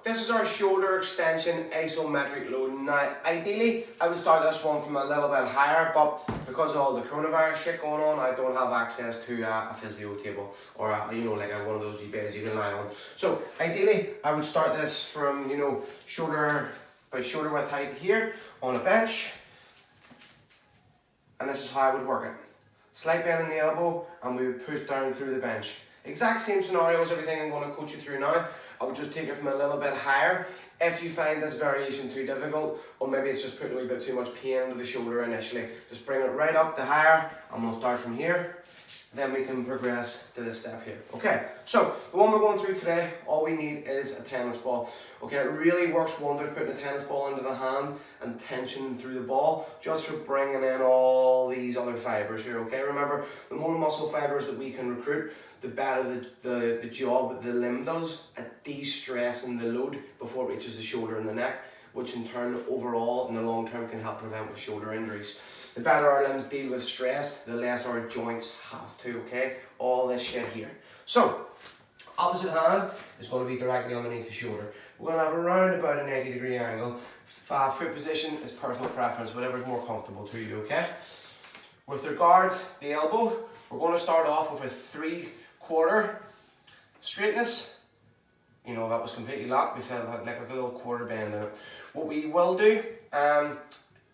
this is our shoulder extension isometric load. Now, ideally, I would start this one from a little bit higher, but because of all the coronavirus shit going on, I don't have access to a physio table or one of those wee beds you can lie on. So ideally, I would start this from shoulder width height here on a bench, and this is how I would work it. Slight bend in the elbow, and we would push down through the bench. Exact same scenario as everything I'm going to coach you through now. I would just take it from a little bit higher. If you find this variation too difficult, or maybe it's just putting a wee bit too much pain into the shoulder initially, just bring it right up to higher, and we'll start from here. Then we can progress to this step here. Okay, so the one we're going through today, all we need is a tennis ball. Okay, it really works wonders putting a tennis ball into the hand and tension through the ball, just for bringing in all these other fibers here. Okay, remember, the more muscle fibers that we can recruit, the better the job the limb does at de-stressing the load before it reaches the shoulder and the neck, which in turn overall in the long term can help prevent with shoulder injuries. The better our limbs deal with stress, the less our joints have to, okay? All this shit here. So, opposite hand is going to be directly underneath the shoulder. We're going to have around about a 90-degree angle. Foot position is personal preference, whatever's more comfortable to you, okay? With regards to the elbow, we're going to start off with a 3/4 straightness. That was completely locked. We said had like a little quarter bend in it. What we will do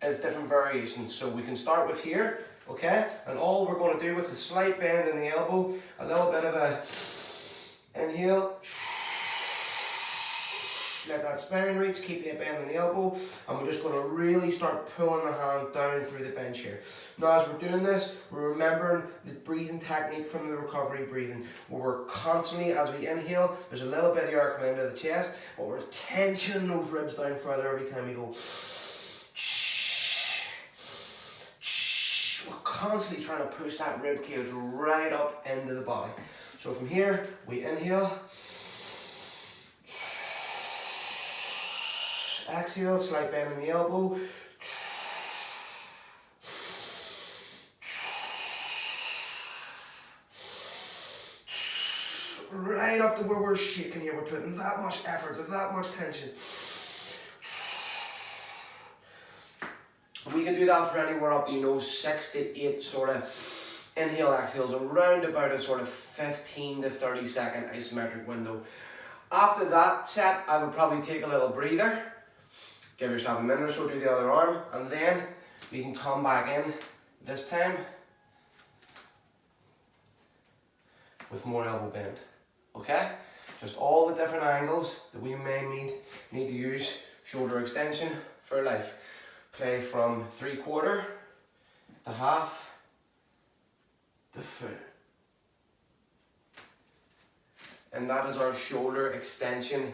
is different variations. So we can start with here, okay? And all we're going to do with a slight bend in the elbow, a little bit of a inhale, let that spine reach, keep a bend in the elbow, and we're just going to really start pulling the hand down through the bench here. Now as we're doing this, we're remembering the breathing technique from the recovery breathing, where we're constantly, as we inhale, there's a little bit of air coming into the chest, but we're tensioning those ribs down further every time we go. We're constantly trying to push that rib cage right up into the body. So from here, we inhale, exhale, slight bend in the elbow, right up to where we're shaking here. We're putting that much effort, that much tension. We can do that for anywhere up to 6 to 8 sort of inhale exhales, around about a sort of 15 to 30 second isometric window. After that set, I would probably take a little breather, give yourself a minute or so, do the other arm, and then we can come back in this time with more elbow bend. Okay? Just all the different angles that we may need to use shoulder extension for life. Play from 3/4 to half to full. And that is our shoulder extension